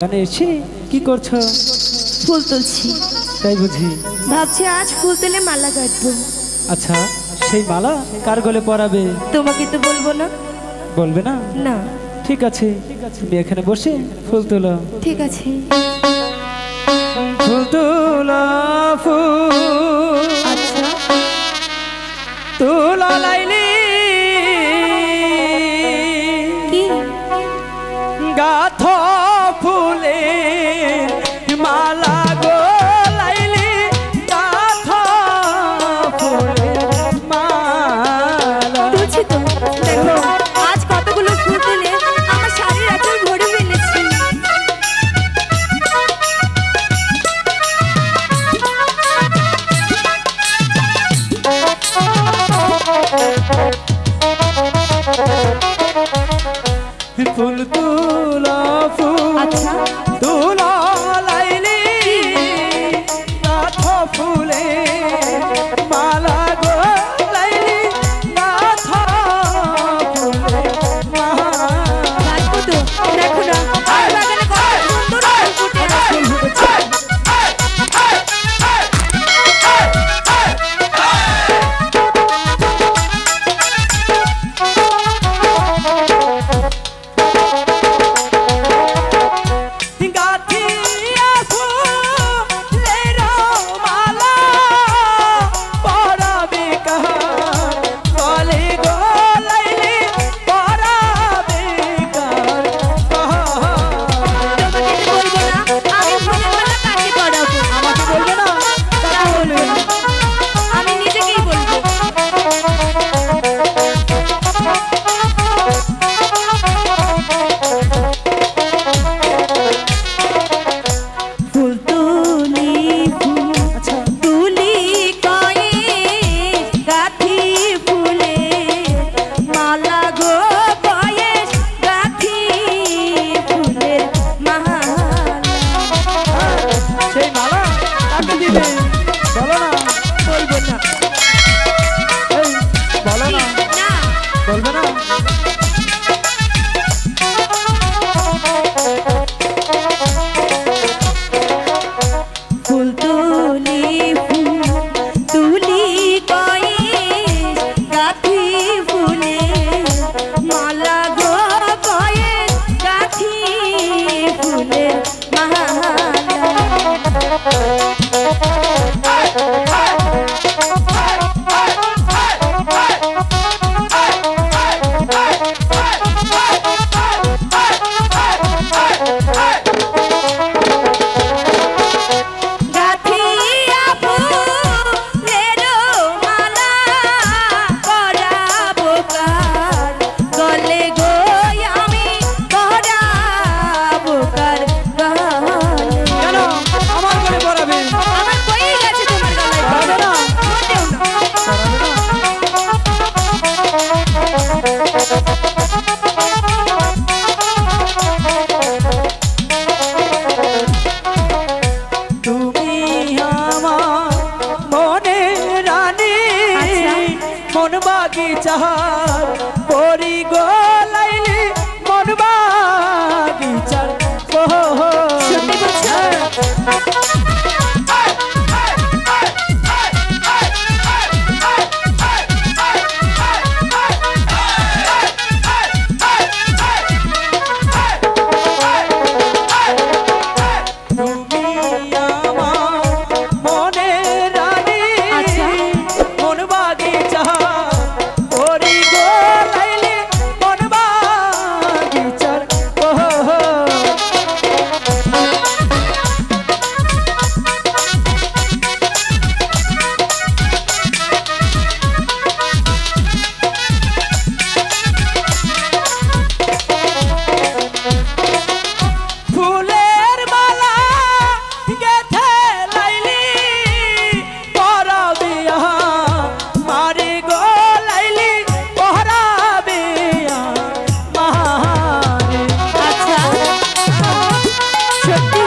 জানে এসে কি করছো? ফুল তুলছি। তাই বুঝি? ভাবছি আজ ফুল তুলে মালা গাঁথবো। আচ্ছা, সেই মালা কার গলে পরাবে? তোমাকে তো বলবো না। বলবে না? না। ঠিক আছে, তুমি এখানে বসে ফুল তোলো। ঠিক আছে। ফুল তোলা ফুল, আচ্ছা, তোলা লাইলি কি গাথ ফুলে মালা গো লাইলি গাথ ফুলে মালা। তুলছি তো। দেখো আজ কতগুলো ফুল তুলে আমার শাড়ির আঁচল ভরে ফেলেছি। ফুল তোলা ফুল, আচ্ছা, তোলা লাইলি গাথ ফুলে মালা গো লাইলি গাথ ফুলে মালা। গাঁথবো তো। দেখো না আমার বাগানে কত সুন্দর ফুল ফুটে আছে। গাথিয়া ফুলের মালা পরাবে কার গলে গো লাইলি পরাবে কার তোমাকে তো বলবো না আমি ফুলের মালা কাকে পরাবো। আমাকে বলবে না? কাকে বলবে? আমি নিজেকেই বলবো। ফুল তুলি ফুল আচ্ছা, তুলি কয়ে গাথি ফুলে মালা গো কয়ে গাথি ফুলের মালা। সেই মালা কাকে দিবে? বলো না। বলবো না। এই বলো না। না, বলবে না? ফুল তুলি ফুল তুলি কয়ে গাথি ফুলে মালা গো কয়ে গাথি ফুলের মালা। গাথিয়া ফুলের মালা পরাবো কার গলে গো আমি পরাবো কার গলে। কেন আমার করে পরাবে? আমার কই গেছে তোমার গলায় পরাবে না? মোটেও না। পরাবে না? তুমি আমার মনে রানী, আচ্ছা। মন বাগিচার পরি গো লাইলি মন বাগিচার সত্যি বলছো? তুমি আমার মনে রানী, আচ্ছা। মন বাগিচার পরি গো লাইলি মন বাগিচার ফুলের মালা গেথে লাইলি পরাবিয়া মারি গো লাইলি পরাবিয়া মারি। আচ্ছা, সত্যি